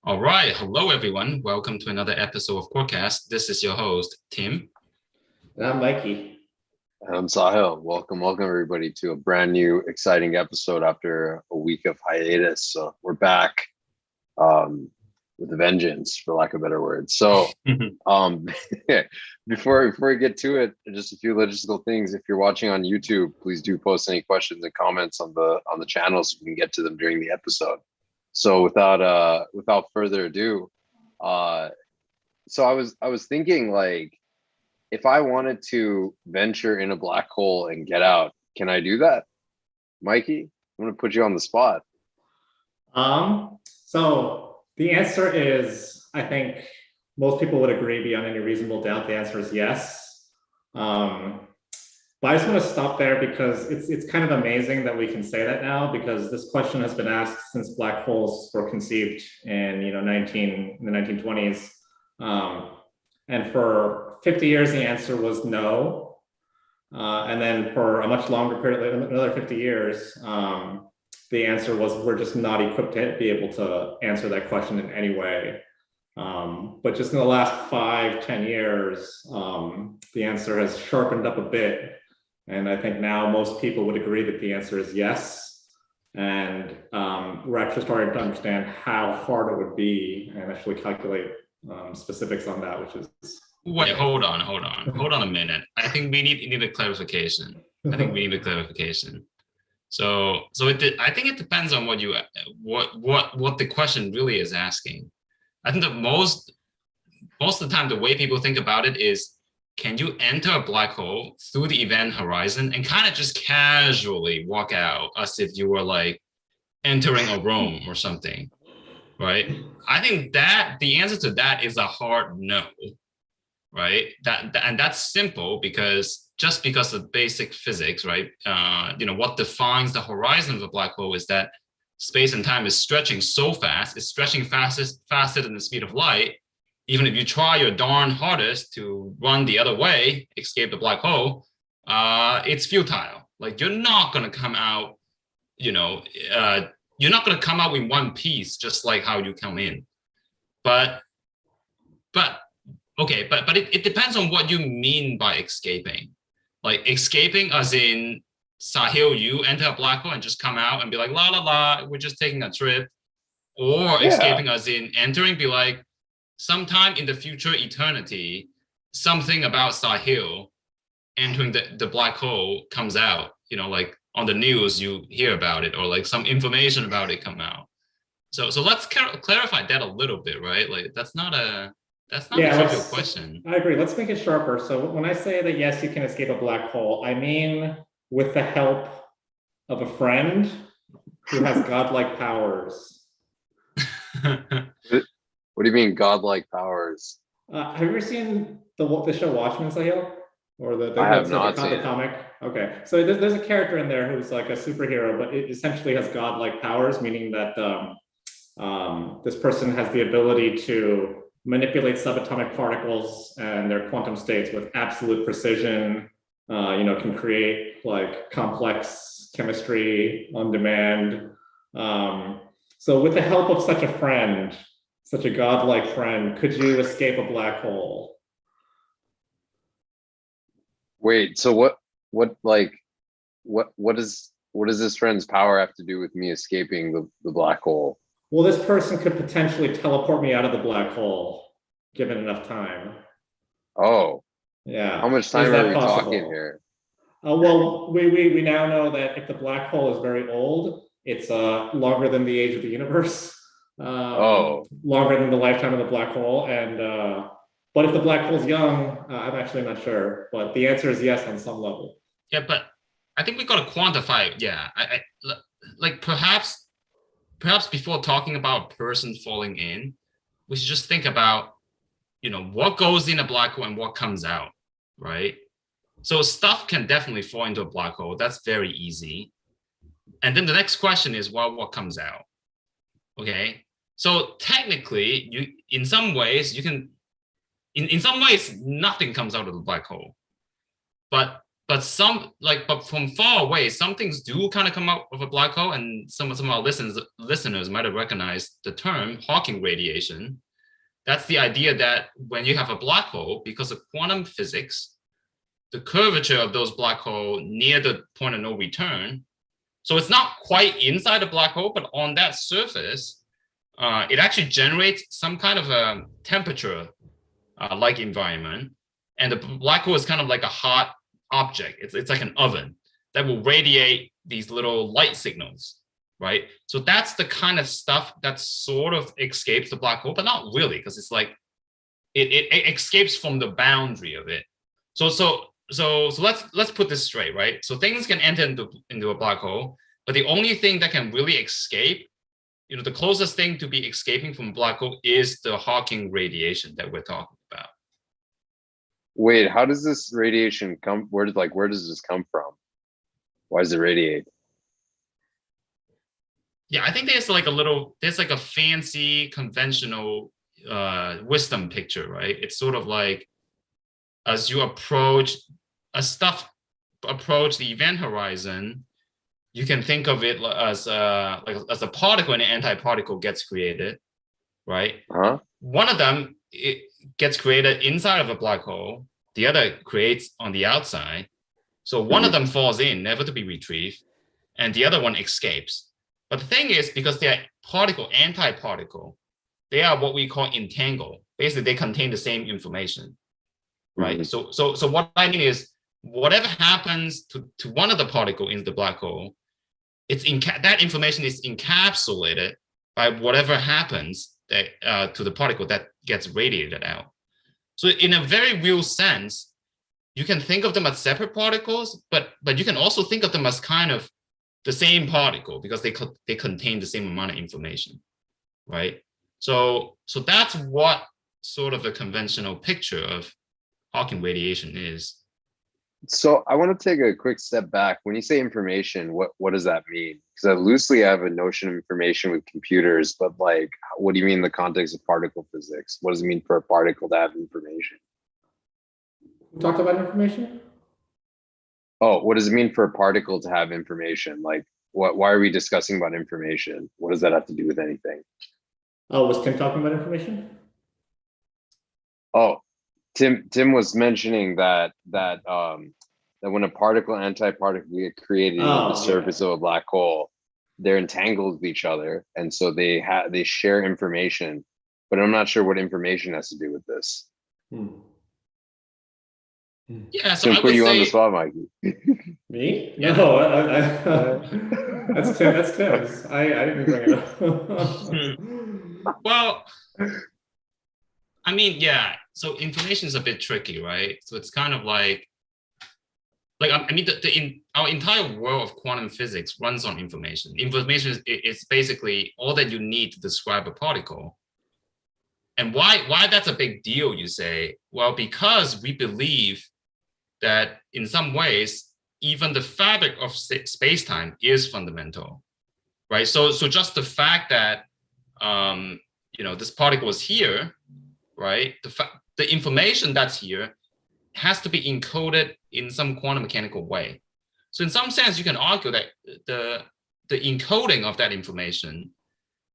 All right. Hello, everyone. Welcome to another episode of Quirkcast. This is your host, Tim. And I'm Mikey. I'm Sahil. Welcome everybody to a brand new, exciting episode after a week of hiatus. So we're back with a vengeance, for lack of a better word. So before we get to it, just a few logistical things. If you're watching on YouTube, please do post any questions and comments on the channel so we can get to them during the episode. So without further ado, so I was thinking, like, if I wanted to venture in a black hole and get out, can I do that? Mikey, I'm going to put you on the spot. So the answer is, I think most people would agree beyond any reasonable doubt, the answer is yes. But I just want to stop there because it's kind of amazing that we can say that now, because this question has been asked since black holes were conceived in the 1920s. And for 50 years, the answer was no. And then for a much longer period, another 50 years, the answer was we're just not equipped to be able to answer that question in any way. But just in the last 5-10 years, the answer has sharpened up a bit. And I think now most people would agree that the answer is yes. And we're actually starting to understand how hard it would be and actually calculate specifics on that, which is... Wait, hold on a minute. I think we need a clarification. So I think it depends on what the question really is asking. I think that most of the time, the way people think about it is, can you enter a black hole through the event horizon and kind of just casually walk out as if you were like entering a room or something, right? I think that the answer to that is a hard no, right? And that's simple because of basic physics, right? What defines the horizon of a black hole is that space and time is stretching so fast, it's stretching faster than the speed of light. Even if you try your darn hardest to run the other way, escape the black hole, it's futile. Like, you're not going to come out, you're not going to come out in one piece, just like how you come in. But it depends on what you mean by escaping. Like, escaping as in, Sahil, you enter a black hole and just come out and be like, la, la, la, we're just taking a trip. Or escaping as in entering, be like, sometime in the future eternity, something about Sahil entering the black hole comes out, like on the news you hear about it, or like some information about it come out. So let's clarify that a little bit, right? Like, that's not a trivial question. I agree. Let's make it sharper. So when I say that yes, you can escape a black hole, I mean with the help of a friend who has godlike powers. What do you mean, godlike powers? Have you ever seen the show Watchmen, Sahil? Or the comic? Okay, so there's a character in there who's like a superhero, but it essentially has godlike powers, meaning that this person has the ability to manipulate subatomic particles and their quantum states with absolute precision. Can create like complex chemistry on demand. So with the help of such a friend, such a godlike friend, could you escape a black hole? Wait, so what does this friend's power have to do with me escaping the black hole? Well, this person could potentially teleport me out of the black hole, given enough time. Oh. Yeah. How much time are we talking here? Well, we now know that if the black hole is very old, it's longer than the age of the universe. Longer than the lifetime of the black hole. And but if the black hole is young, I'm actually not sure. But the answer is yes on some level. Yeah, but I think we got to quantify it. Yeah, I like perhaps before talking about a person falling in, we should just think about what goes in a black hole and what comes out, right? So stuff can definitely fall into a black hole. That's very easy. And then the next question is, well, what comes out? Okay. So technically, in some ways, nothing comes out of the black hole. But but from far away, some things do kind of come out of a black hole, and some of our listeners might have recognized the term Hawking radiation. That's the idea that when you have a black hole, because of quantum physics, the curvature of those black holes near the point of no return, so it's not quite inside the black hole, but on that surface, it actually generates some kind of a temperature like environment. And the black hole is kind of like a hot object. It's like an oven that will radiate these little light signals, right? So that's the kind of stuff that sort of escapes the black hole, but not really, because it's like it escapes from the boundary of it. So let's put this straight, right? So things can enter into a black hole, but the only thing that can really escape, the closest thing to be escaping from a black hole is the Hawking radiation that we're talking about. Wait, how does this radiation come? Where does this come from? Why does it radiate? Yeah, I think there's like a fancy conventional wisdom picture, right? It's sort of like as you approach the event horizon, you can think of it as a particle and an antiparticle gets created, right? Huh? One of them it gets created inside of a black hole. The other creates on the outside. So one of them falls in, never to be retrieved, and the other one escapes. But the thing is, because they are particle, antiparticle, they are what we call entangled. Basically, they contain the same information, right? So what I mean is, whatever happens to one of the particle in the black hole, that information is encapsulated by whatever happens to the particle that gets radiated out. So in a very real sense, you can think of them as separate particles, but you can also think of them as kind of the same particle because they contain the same amount of information, right? So that's what sort of the conventional picture of Hawking radiation is. So I want to take a quick step back. When you say information, what does that mean? Because loosely I have a notion of information with computers, but like, what do you mean in the context of particle physics? What does it mean for a particle to have information? We talked about information? Oh, what does it mean for a particle to have information? Like, why are we discussing about information? What does that have to do with anything? Oh, was Tim talking about information? Oh, Tim was mentioning that when a particle and antiparticle get created on the surface of a black hole, they're entangled with each other, and so they share information. But I'm not sure what information has to do with this. Yeah, so I put you on the spot, Mikey. Me? Yeah. No, that's Tim. That's Tim's. I didn't bring it up. Well, I mean, yeah. So information is a bit tricky, right? So it's kind of like I mean, our entire world of quantum physics runs on information. Information is basically all that you need to describe a particle. And why that's a big deal, you say? Well, because we believe that in some ways, even the fabric of space-time is fundamental, right? So just the fact that this particle is here, right? The information that's here has to be encoded in some quantum mechanical way. So in some sense, you can argue that the encoding of that information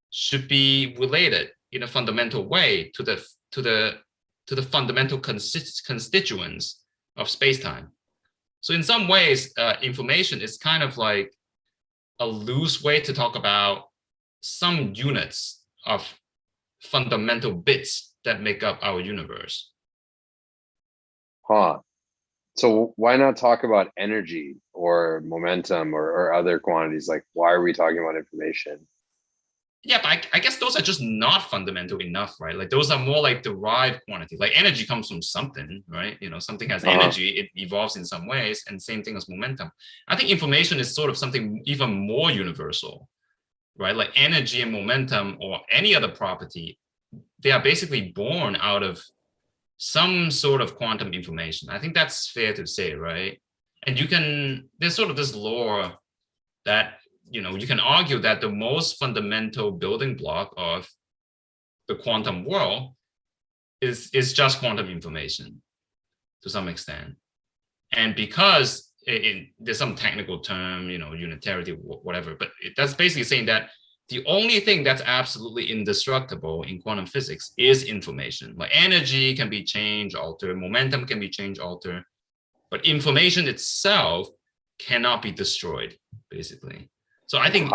should be related in a fundamental way to the fundamental constituents of space-time. So in some ways, information is kind of like a loose way to talk about some units of fundamental bits that make up our universe. Huh. So why not talk about energy or momentum or other quantities? Like, why are we talking about information? Yeah, but I guess those are just not fundamental enough, right? Like those are more like derived quantities. Like energy comes from something, right? Something has energy, it evolves in some ways, and same thing as momentum. I think information is sort of something even more universal, right? Like energy and momentum or any other property, they are basically born out of some sort of quantum information. I think that's fair to say, right? And there's sort of this law that you can argue that the most fundamental building block of the quantum world is just quantum information to some extent. And because there's some technical term, unitarity, whatever, but that's basically saying that the only thing that's absolutely indestructible in quantum physics is information. Like energy can be changed, altered, momentum can be changed, altered, but information itself cannot be destroyed, basically. So I think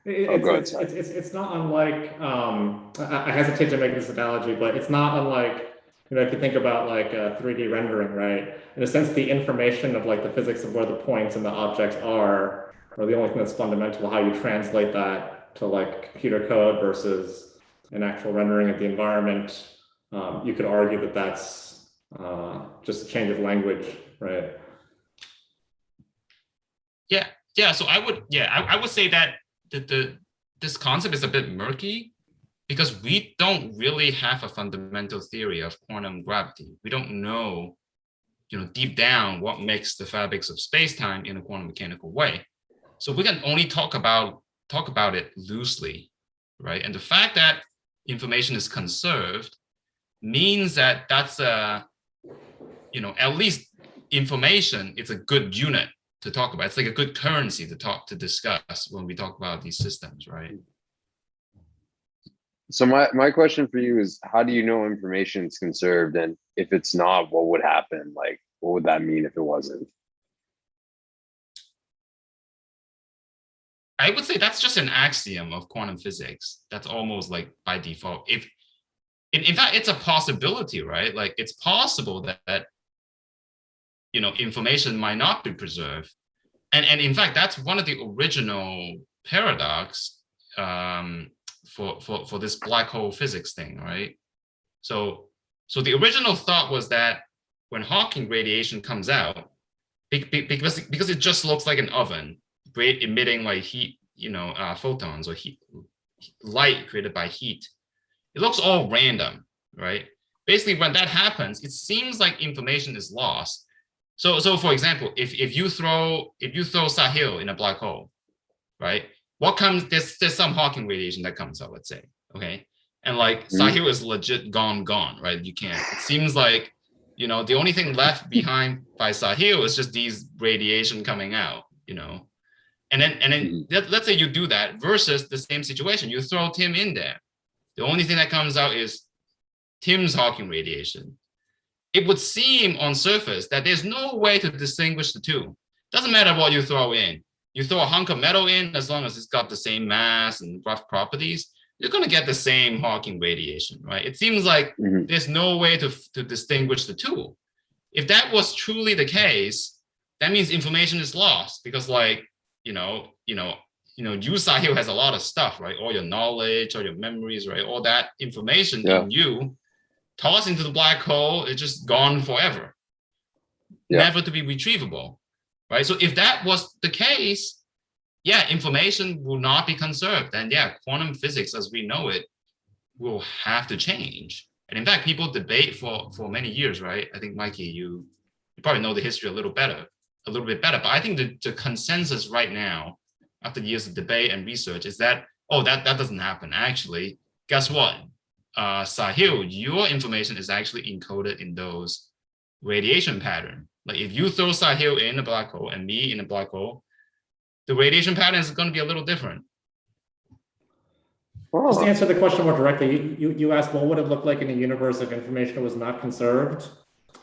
it's not unlike, I hesitate to make this analogy, but it's not unlike, if you think about like 3D rendering, right? In a sense, the information of like the physics of where the points and the objects are the only thing that's fundamental. How you translate that to like computer code versus an actual rendering of the environment. You could argue that that's just a change of language, right? Yeah. So I would say that this concept is a bit murky because we don't really have a fundamental theory of quantum gravity. We don't know, deep down what makes the fabrics of space-time in a quantum mechanical way. So we can only talk about it loosely, right? And the fact that information is conserved means that that's at least information, it's a good unit to talk about. It's like a good currency to discuss when we talk about these systems, right? So my question for you is, how do you know information is conserved? And if it's not, what would happen? Like, what would that mean if it wasn't? I would say that's just an axiom of quantum physics. That's almost like by default. If in fact, it's a possibility, right? Like it's possible that information might not be preserved. And in fact, that's one of the original paradox for this black hole physics thing, right? So the original thought was that when Hawking radiation comes out, because it just looks like an oven, emitting like heat, photons or light created by heat. It looks all random, right? Basically, when that happens, it seems like information is lost. So for example, if you throw Sahil in a black hole, right? What comes? There's some Hawking radiation that comes out, let's say, okay, and like Sahil is legit gone, right? You can't. It seems like the only thing left behind by Sahil is just these radiation coming out, And then let's say you do that versus the same situation. You throw Tim in there. The only thing that comes out is Tim's Hawking radiation. It would seem on surface that there's no way to distinguish the two. Doesn't matter what you throw in. You throw a hunk of metal in, as long as it's got the same mass and rough properties, you're going to get the same Hawking radiation, right? It seems like there's no way to distinguish the two. If that was truly the case, that means information is lost because like, you, Sahil has a lot of stuff, right? All your knowledge, all your memories, right? All that information in you, tossed into the black hole, it's just gone forever, never to be retrievable, right? So if that was the case, information will not be conserved. And quantum physics as we know it will have to change. And in fact, people debate for many years, right? I think, Mikey, you probably know the history a little bit better. But I think the consensus right now, after years of debate and research, is that, that doesn't happen. Actually, guess what? Sahil, your information is actually encoded in those radiation pattern. Like if you throw Sahil in a black hole and me in a black hole, the radiation pattern is going to be a little different. Just to answer the question more directly, you asked, what would it look like in a universe if information was not conserved?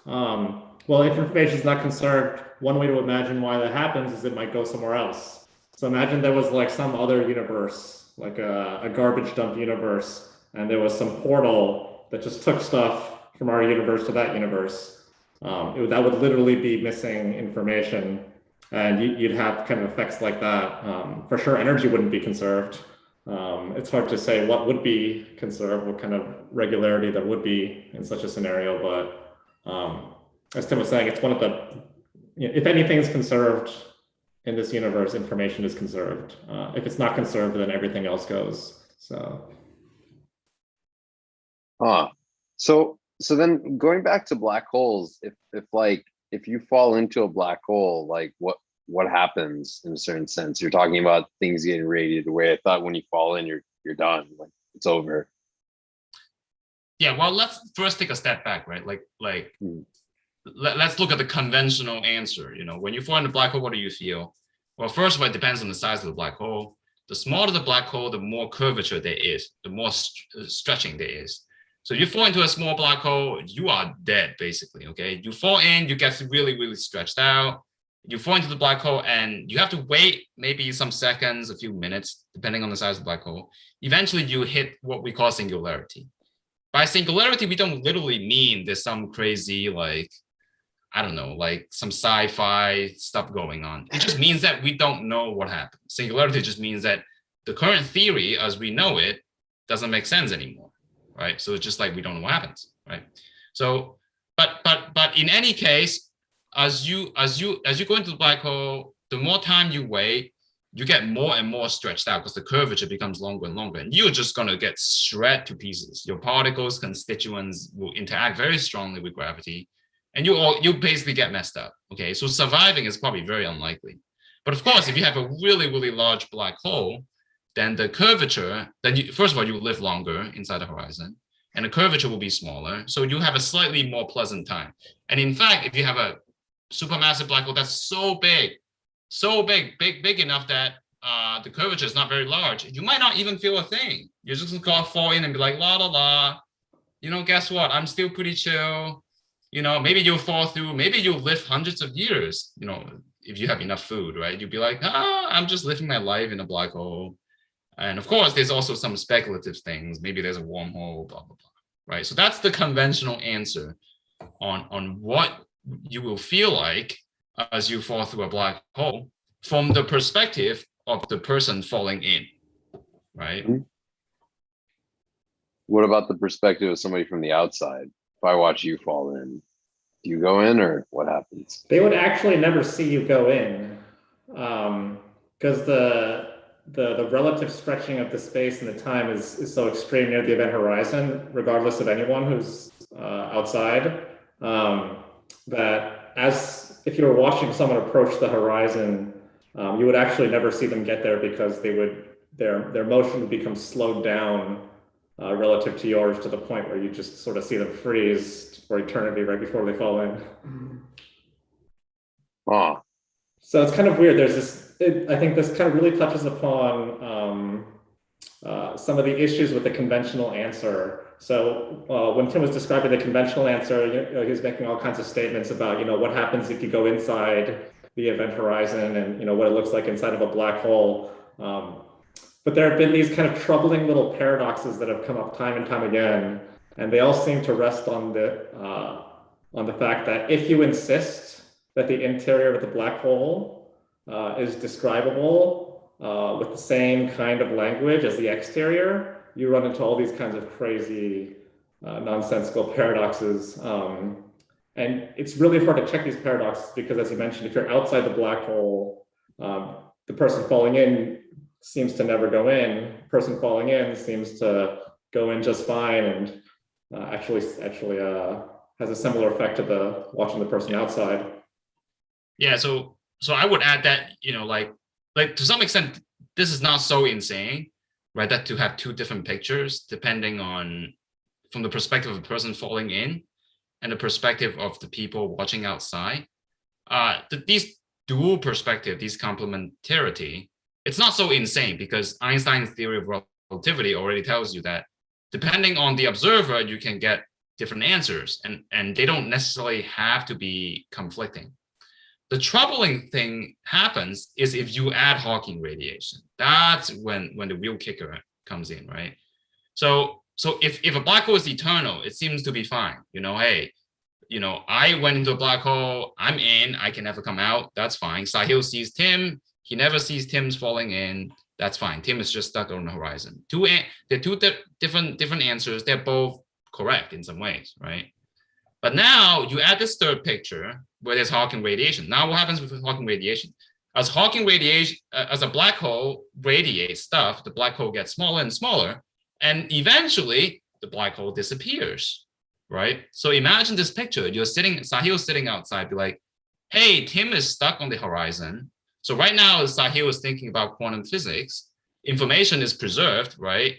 Well, if information is not conserved, one way to imagine why that happens is it might go somewhere else. So imagine there was like some other universe, like a garbage dump universe, and there was some portal that just took stuff from our universe to that universe. That would literally be missing information, and you'd have kind of effects like that. For sure, energy wouldn't be conserved. It's hard to say what would be conserved, what kind of regularity there would be in such a scenario, but as Tim was saying, it's one of the, if anything is conserved in this universe, information is conserved. If it's not conserved, then everything else goes. So. So then going back to black holes, if you fall into a black hole, like what happens in a certain sense? You're talking about things getting radiated away. I thought when you fall in, you're done, like it's over. Yeah, well, let's first take a step back, right? let's look at the conventional answer. When you fall in a black hole, what do you feel? Well, first of all, it depends on the size of the black hole. The smaller the black hole, the more curvature there is, the more stretching there is. So you fall into a small black hole, you are dead, basically, okay? You fall in, you get really, really stretched out. You fall into the black hole and you have to wait maybe some seconds, a few minutes, depending on the size of the black hole. Eventually, you hit what we call singularity. By singularity, we don't literally mean there's some crazy, like, I don't know, like some sci-fi stuff going on. It just means that we don't know what happened. Singularity just means that the current theory, as we know it, doesn't make sense anymore, right? So it's just like we don't know what happens, right? So, but in any case, as you go into the black hole, the more time you wait, you get more and more stretched out because the curvature becomes longer and longer, and you're just going to get shred to pieces. Your particles, constituents will interact very strongly with gravity, and you basically get messed up. Okay, so surviving is probably very unlikely. But of course, if you have a really, really large black hole, then the curvature, first of all, you live longer inside the horizon, and the curvature will be smaller. So you have a slightly more pleasant time. And in fact, if you have a supermassive black hole that's so big enough that the curvature is not very large, you might not even feel a thing. You're just gonna fall in and be like, la la la. Guess what? I'm still pretty chill. Maybe you'll fall through. Maybe you'll live hundreds of years. If you have enough food, right? You'll be like, I'm just living my life in a black hole. And of course, there's also some speculative things. Maybe there's a wormhole, blah, blah, blah, right? So that's the conventional answer on what you will feel like as you fall through a black hole from the perspective of the person falling in, right? What about the perspective of somebody from the outside? If I watch you fall in, do you go in or what happens? They would actually never see you go in, because the relative stretching of the space and the time is so extreme near the event horizon, regardless of anyone who's outside, that as if you were watching someone approach the horizon, you would actually never see them get there because their motion would become slowed down relative to yours, to the point where you just sort of see them freeze for eternity right before they fall in. Oh. So it's kind of weird. There's this, I think this kind of really touches upon some of the issues with the conventional answer. So when Tim was describing the conventional answer, he was making all kinds of statements about, what happens if you go inside the event horizon and, what it looks like inside of a black hole. But there have been these kind of troubling little paradoxes that have come up time and time again, and they all seem to rest on the fact that if you insist that the interior of the black hole is describable with the same kind of language as the exterior, you run into all these kinds of crazy, nonsensical paradoxes. And it's really hard to check these paradoxes because, as you mentioned, if you're outside the black hole, the person falling in seems to never go in. The person falling in seems to go in just fine, and actually has a similar effect to watching the person outside. Yeah, so I would add that, like to some extent, this is not so insane, right? That to have two different pictures, depending on from the perspective of the person falling in and the perspective of the people watching outside. These dual perspective, these complementarity, it's not so insane because Einstein's theory of relativity already tells you that depending on the observer, you can get different answers, and they don't necessarily have to be conflicting. The troubling thing happens is if you add Hawking radiation. That's when the real kicker comes in, right? So if a black hole is eternal, it seems to be fine. Hey, I went into a black hole, I'm in, I can never come out, that's fine. Sahil sees Tim, he never sees Tim's falling in, that's fine. Tim is just stuck on the horizon. They're two different answers, they're both correct in some ways, right? But now you add this third picture where there's Hawking radiation. Now what happens with Hawking radiation? As Hawking radiation, as a black hole radiates stuff, the black hole gets smaller and smaller, and eventually the black hole disappears, right? So imagine this picture. Sahil's sitting outside, be like, hey, Tim is stuck on the horizon. So right now, Sahil is thinking about quantum physics. Information is preserved, right?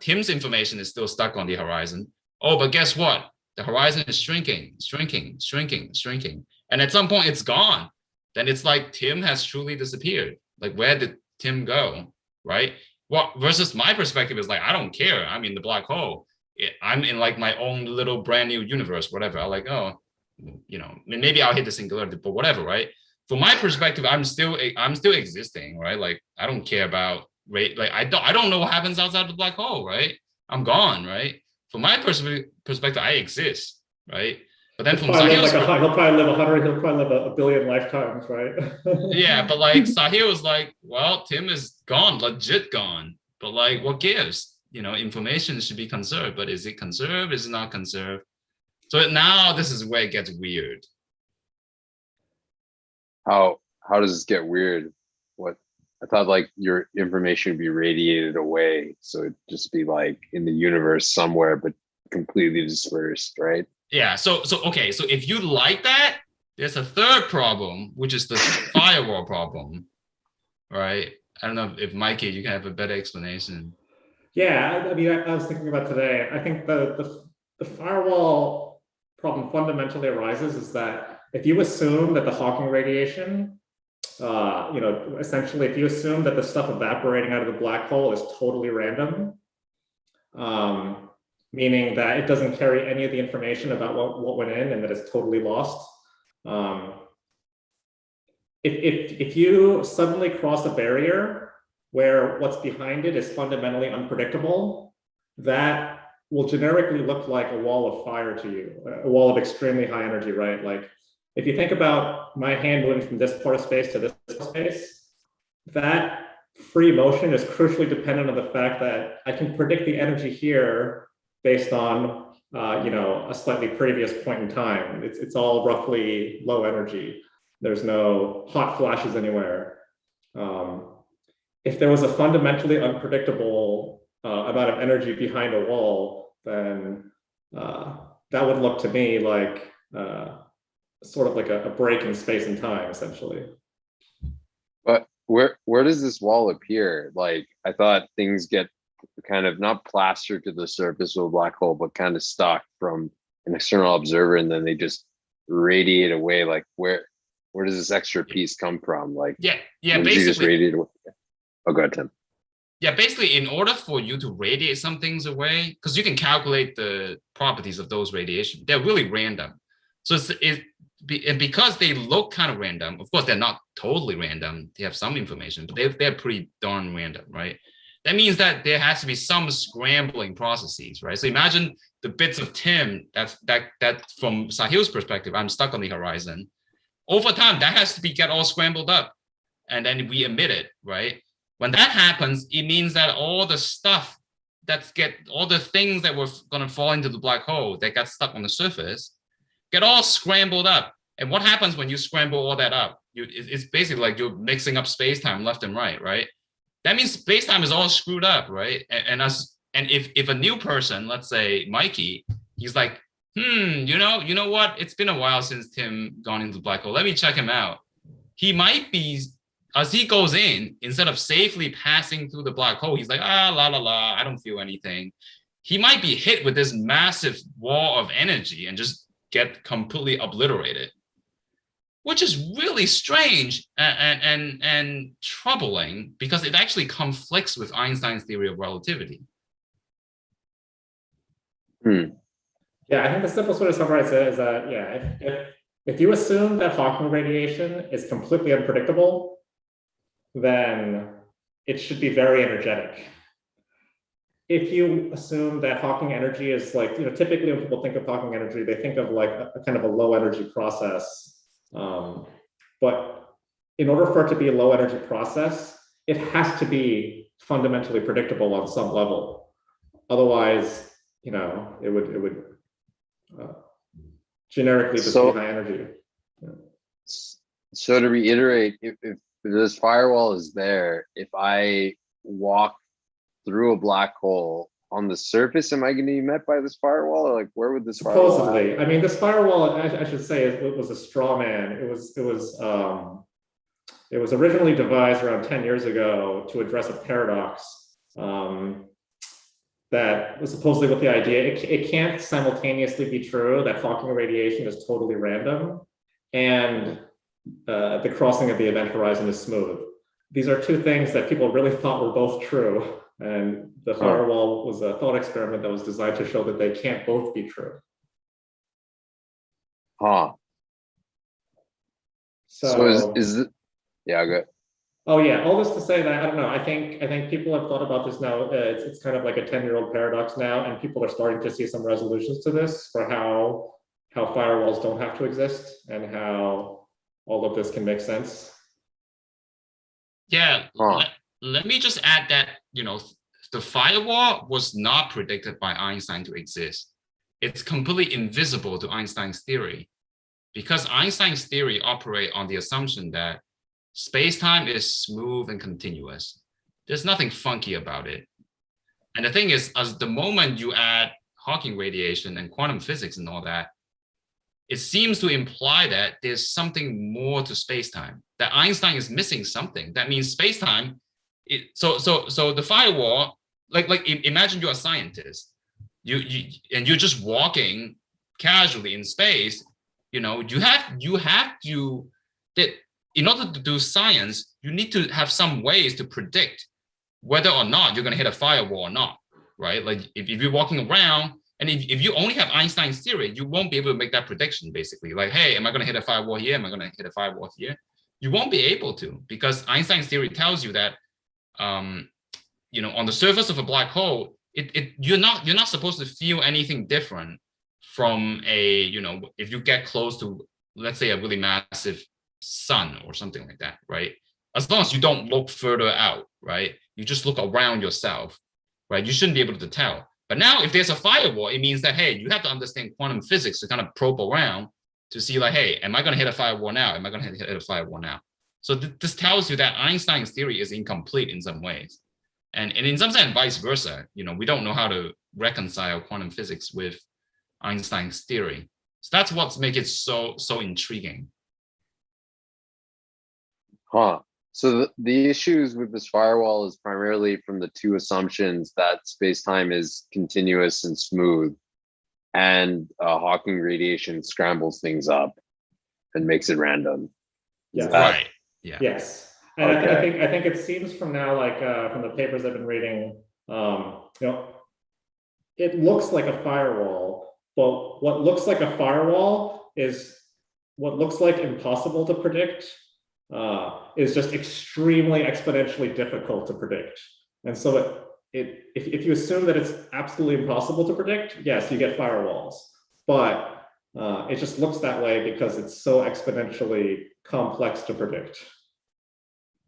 Tim's information is still stuck on the horizon. Oh, but guess what? The horizon is shrinking, shrinking, shrinking, shrinking. And at some point it's gone. Then it's like Tim has truly disappeared. Like, where did Tim go? Right? Well, versus my perspective is like, I don't care. I'm in the black hole. I'm in like my own little brand new universe, whatever. I like, oh, you know, maybe I'll hit the singularity, but whatever, right? From my perspective, I'm still existing, right? Like, I don't care about rate. Like, I don't know what happens outside the black hole, right? I'm gone, right? From my perspective, I exist, right? But then from Sahil's, he'll probably live 100. He'll probably live a billion lifetimes, right? yeah. But like Sahil was like, well, Tim is gone, legit gone. But like, what gives? You know, information should be conserved, but is it conserved? Is it not conserved? So now this is where it gets weird. How does this get weird? What I thought, like, your information would be radiated away, so it'd just be like in the universe somewhere, but completely dispersed, right? Yeah. So okay. So if you like that, there's a third problem, which is the firewall problem, right? I don't know if Mikey, you can have a better explanation. Yeah, I mean, I was thinking about today. I think the firewall problem fundamentally arises is that if you assume that the Hawking radiation, you know, essentially, if you assume that the stuff evaporating out of the black hole is totally random, meaning that it doesn't carry any of the information about what went in and that it's totally lost. If you suddenly cross a barrier where what's behind it is fundamentally unpredictable, that will generically look like a wall of fire to you, a wall of extremely high energy, right? Like, if you think about my hand moving from this part of space to this space, that free motion is crucially dependent on the fact that I can predict the energy here based on you know, a slightly previous point in time. It's all roughly low energy. There's no hot flashes anywhere. If there was a fundamentally unpredictable amount of energy behind a wall, then that would look to me like sort of like a break in space and time, essentially. But where does this wall appear? Like, I thought things get kind of not plastered to the surface of a black hole, but kind of stuck from an external observer, and then they just radiate away. Like, where does this extra piece come from? Like, yeah, basically just radiate away. Oh, go ahead, Tim. Yeah, basically, in order for you to radiate some things away, because you can calculate the properties of those radiation, they're really random. So and because they look kind of random, of course, they're not totally random. They have some information, but they're pretty darn random, right? That means that there has to be some scrambling processes, right? So imagine the bits of Tim that from Sahil's perspective, I'm stuck on the horizon. Over time, that has to get all scrambled up, and then we emit it, right? When that happens, it means that all the stuff all the things that were going to fall into the black hole that got stuck on the surface get all scrambled up. And what happens when you scramble all that up? It's basically like you're mixing up space-time left and right? That means space-time is all screwed up, right? And if a new person, let's say Mikey, he's like, you know what? It's been a while since Tim gone into the black hole. Let me check him out. He might be, as he goes in, instead of safely passing through the black hole, he's like, I don't feel anything. He might be hit with this massive wall of energy and just get completely obliterated, which is really strange and troubling, because it actually conflicts with Einstein's theory of relativity. Yeah, I think the simplest way to summarize it is that, yeah, if you assume that Hawking radiation is completely unpredictable, then it should be very energetic. If you assume that Hawking energy is like, you know, typically when people think of Hawking energy, they think of like a kind of a low energy process. But in order for it to be a low energy process, it has to be fundamentally predictable on some level. Otherwise, you know, it would generically just be high energy. Yeah. So to reiterate, if this firewall is there, if I walk through a black hole on the surface, am I going to be met by this firewall, or like where would this firewall supposedly happen? I mean, this firewall, I should say, it was a straw man. It was originally devised around 10 years ago to address a paradox. that was supposedly with the idea, it can't simultaneously be true that Hawking radiation is totally random and the crossing of the event horizon is smooth. These are two things that people really thought were both true. And the firewall was a thought experiment that was designed to show that they can't both be true. Huh. So is it? Yeah, good. Oh yeah, all this to say that I don't know. I think people have thought about this now. It's kind of like a 10-year-old paradox now, and people are starting to see some resolutions to this for how firewalls don't have to exist and how all of this can make sense. Yeah, let me just add that, the firewall was not predicted by Einstein to exist. It's completely invisible to Einstein's theory because Einstein's theory operates on the assumption that space-time is smooth and continuous. There's nothing funky about it. And the thing is, as the moment you add Hawking radiation and quantum physics and all that, it seems to imply that there's something more to space-time, that Einstein is missing something. That means space-time, so the firewall, like imagine you're a scientist, and you're just walking casually in space, you have to, that in order to do science, you need to have some ways to predict whether or not you're going to hit a firewall or not, right? Like if you're walking around, and if you only have Einstein's theory, you won't be able to make that prediction, basically. Like, hey, am I going to hit a firewall here? Am I going to hit a firewall here? You won't be able to, because Einstein's theory tells you that, on the surface of a black hole, you're not supposed to feel anything different from if you get close to, let's say, a really massive sun or something like that, right? As long as you don't look further out, right? You just look around yourself, right? You shouldn't be able to tell. But now if there's a firewall, it means that, hey, you have to understand quantum physics to kind of probe around to see like, hey, am I going to hit a firewall now? Am I going to hit a firewall now? So this tells you that Einstein's theory is incomplete in some ways. And in some sense, vice versa. We don't know how to reconcile quantum physics with Einstein's theory. So that's what makes it so intriguing. Huh. So the issues with this firewall is primarily from the two assumptions that space-time is continuous and smooth, and Hawking radiation scrambles things up and makes it random. Yeah. Right. Yeah. Yes. And Okay. I think it seems from now, like from the papers I've been reading, it looks like a firewall, but what looks like a firewall is what looks like impossible to predict. Is just extremely exponentially difficult to predict. And so if you assume that it's absolutely impossible to predict, yes, you get firewalls. But it just looks that way because it's so exponentially complex to predict.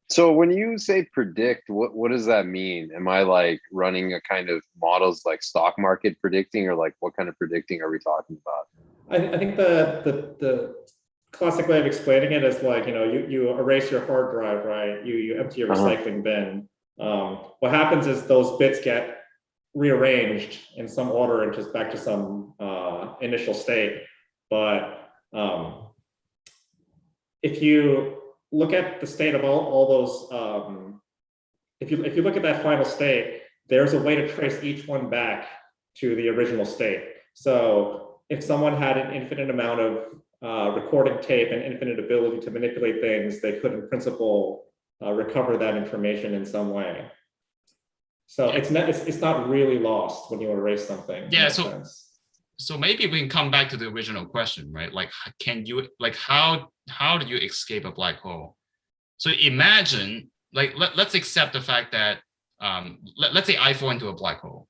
So when you say predict, what does that mean? Am I like running a kind of models like stock market predicting, or like what kind of predicting are we talking about? I think the classic way of explaining it is like, you erase your hard drive, right? You empty your recycling bin. What happens is those bits get rearranged in some order and just back to some initial state. But if you look at the state of all those, if you look at that final state, there's a way to trace each one back to the original state. So if someone had an infinite amount of recording tape and infinite ability to manipulate things, they could in principle recover that information in some way. So it's not really lost when you erase something. Yeah. So maybe we can come back to the original question, right? Like, how do you escape a black hole? So imagine, like, let's accept the fact that let's say I fall into a black hole.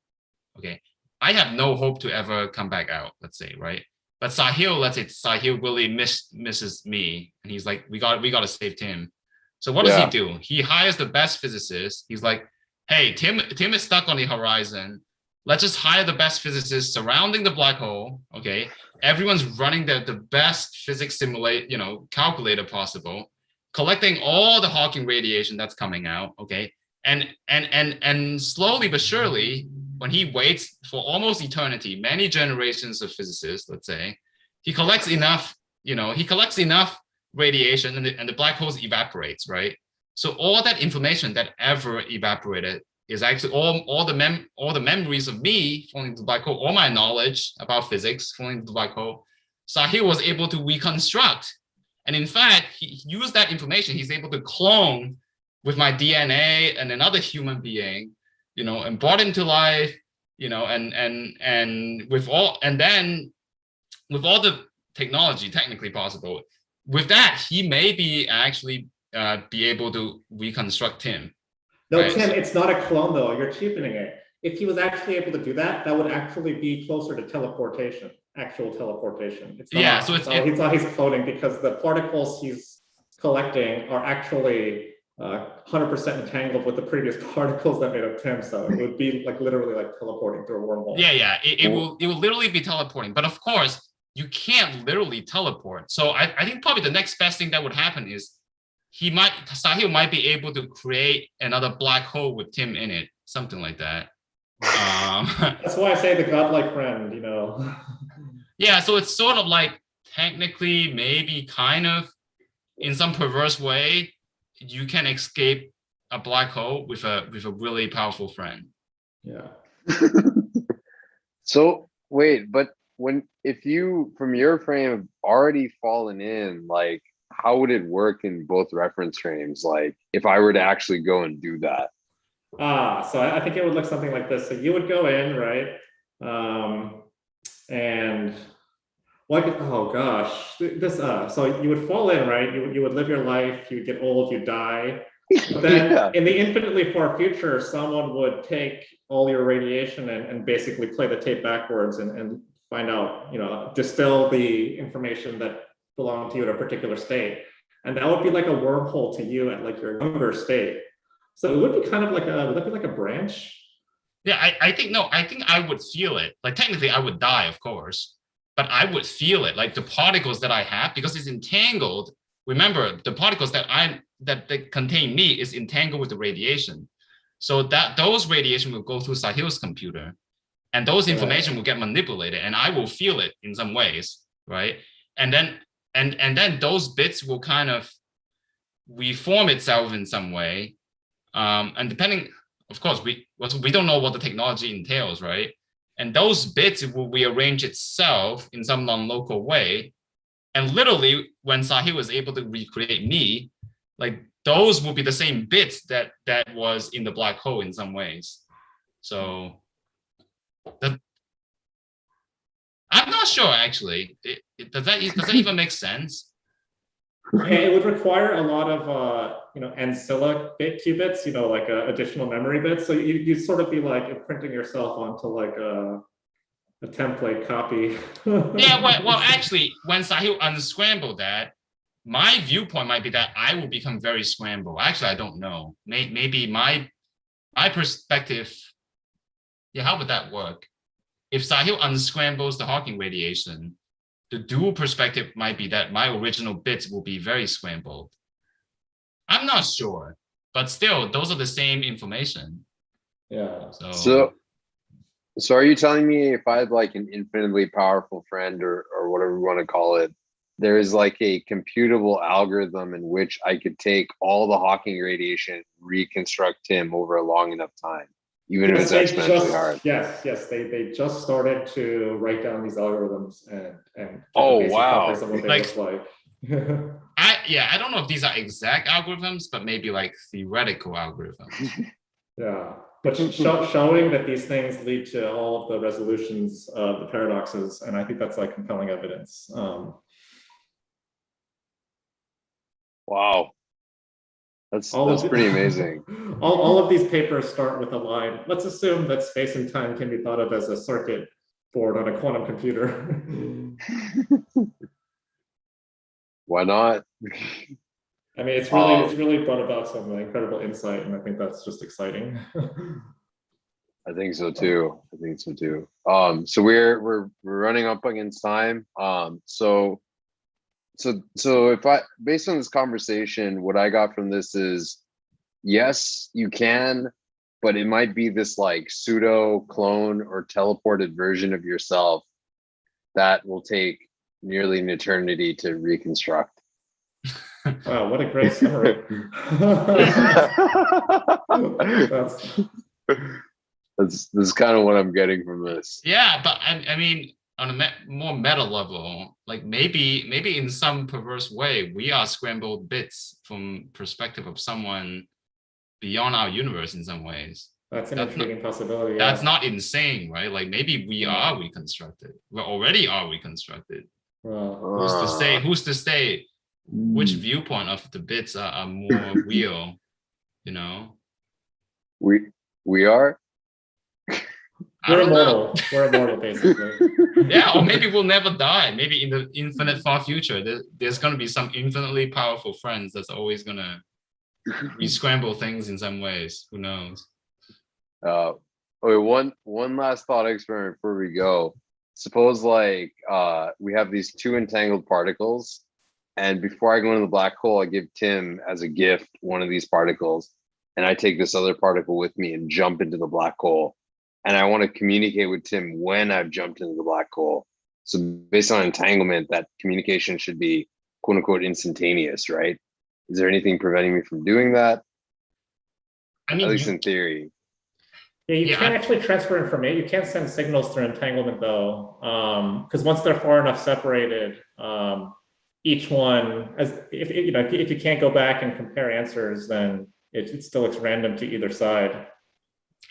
Okay, I have no hope to ever come back out. Let's say, right? But Sahil, let's say Sahil really misses me, and he's like, we got to save Tim. So what does he do? He hires the best physicist. He's like, hey, Tim is stuck on the horizon. Let's just hire the best physicists surrounding the black hole. Okay, everyone's running the best physics calculator possible, collecting all the Hawking radiation that's coming out. Okay, and slowly but surely, when he waits for almost eternity, many generations of physicists, let's say, he collects enough radiation, and the black hole evaporates, right? So all that information that ever evaporated is actually all the memories of me falling into the black hole, all my knowledge about physics falling into the black hole. Sahil was able to reconstruct, and in fact, he used that information. He's able to clone with my DNA and another human being, and brought him to life, and with all the technology technically possible, with that he may be actually be able to reconstruct him. No, right? Tim, it's not a clone though. You're cheapening it. If he was actually able to do that, that would actually be closer to teleportation, actual teleportation. It's not, so he's cloning because the particles he's collecting are actually 100% entangled with the previous particles that made up Tim. So it would be like literally like teleporting through a wormhole. Yeah. It will literally be teleporting, but of course you can't literally teleport. So I think probably the next best thing that would happen is Sahil might be able to create another black hole with Tim in it, something like that. That's why I say the godlike friend, Yeah, so it's sort of like technically, maybe kind of in some perverse way, you can escape a black hole with a really powerful friend. Yeah. So wait, but if you from your frame have already fallen in, like how would it work in both reference frames? Like if I were to actually go and do that. So I think it would look something like this. So you would go in, right? And like, oh gosh, this, so you would fall in, right? You would live your life, you would get old, you die. But then in the infinitely far future, someone would take all your radiation and basically play the tape backwards and find out, distill the information that belonged to you at a particular state. And that would be like a wormhole to you at like your younger state. So it would be kind of like would that be like a branch? Yeah, I think I would feel it. Like technically I would die, of course, but I would feel it. Like the particles that I have, because it's entangled. Remember, the particles that contain me is entangled with the radiation. So that those radiation will go through Sahil's computer, and those information will get manipulated, and I will feel it in some ways, right? And then those bits will kind of reform itself in some way. And depending, of course, we don't know what the technology entails, right? And those bits will rearrange itself in some non-local way. And literally, when Sahil was able to recreate me, like those will be the same bits that was in the black hole in some ways. So I'm not sure actually. Does that even make sense? Yeah, it would require a lot of ancilla bit qubits, like additional memory bits. So you'd sort of be like imprinting yourself onto like a template copy. Yeah, well, actually, when Sahil unscrambled that, my viewpoint might be that I will become very scrambled. Actually, I don't know. Maybe my perspective. Yeah, how would that work? If Sahil unscrambles the Hawking radiation, the dual perspective might be that my original bits will be very scrambled. I'm not sure, but still, those are the same information. Yeah. So are you telling me if I had like an infinitely powerful friend or whatever you want to call it, there is like a computable algorithm in which I could take all the Hawking radiation, reconstruct him over a long enough time, even if it's exponentially hard? Yes, they just started to write down these algorithms and oh basic wow, copies of what they look like. I don't know if these are exact algorithms, but maybe like theoretical algorithms. Yeah, but showing that these things lead to all of the resolutions of the paradoxes, and I think that's like compelling evidence. Wow, that's pretty amazing. All of these papers start with a line. Let's assume that space and time can be thought of as a circuit board on a quantum computer. Why not? I mean, it's really brought about some incredible insight, and I think that's just exciting. I think so too. So we're running up against time. So if based on this conversation, what I got from this is, yes, you can, but it might be this like pseudo clone or teleported version of yourself that will take nearly an eternity to reconstruct. Wow, what a great summary. That's kind of what I'm getting from this. Yeah, but I mean, on a more meta level, like maybe in some perverse way, we are scrambled bits from perspective of someone beyond our universe in some ways. That's an That's not intriguing possibility. that's Yeah. not insane, right? Like maybe we are reconstructed. We already are reconstructed. Well, Who's to say? Who's to say which Mm. viewpoint of the bits are more real? You know, We are. I we're don't know. immortal. We're immortal, basically. Yeah, or maybe we'll never die. Maybe in the infinite far future, there's gonna be some infinitely powerful friends that's always gonna re-scramble things in some ways. Who knows? Okay, one last thought experiment before we go. Suppose like we have these two entangled particles, and before I go into the black hole, I give Tim as a gift one of these particles, and I take this other particle with me and jump into the black hole. And I want to communicate with Tim when I've jumped into the black hole. So based on entanglement, that communication should be quote unquote instantaneous, right? Is there anything preventing me from doing that? I At mean, least in theory. Yeah, you Yeah, can't actually transfer information. You can't send signals through entanglement though, because once they're far enough separated, each one, as if you can't go back and compare answers, then it still looks random to either side.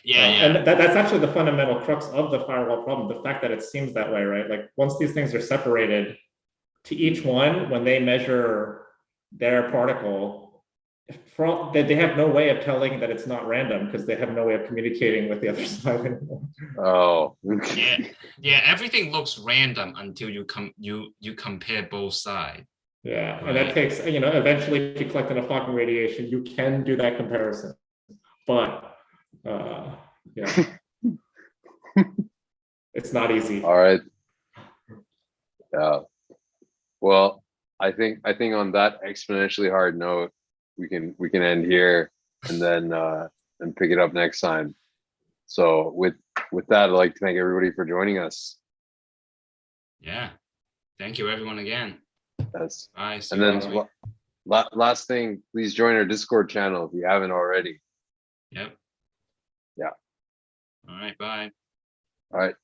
yeah. And that's actually the fundamental crux of the firewall problem. The fact that it seems that way, right? Like once these things are separated, to each one, when they measure their particle, they have no way of telling that it's not random because they have no way of communicating with the other side anymore. Oh. Yeah. Everything looks random until you compare both sides. Yeah, Right. and that takes, eventually if you collect enough Hawking radiation, you can do that comparison. But yeah, it's not easy. All right. Yeah. Well, I think on that exponentially hard note, we can end here and then and pick it up next time. So with that, I'd like to thank everybody for joining us. Yeah. Thank you everyone again. That's Bye. See and you then next week. last thing, please join our Discord channel if you haven't already. Yep. Yeah. All right. Bye. All right.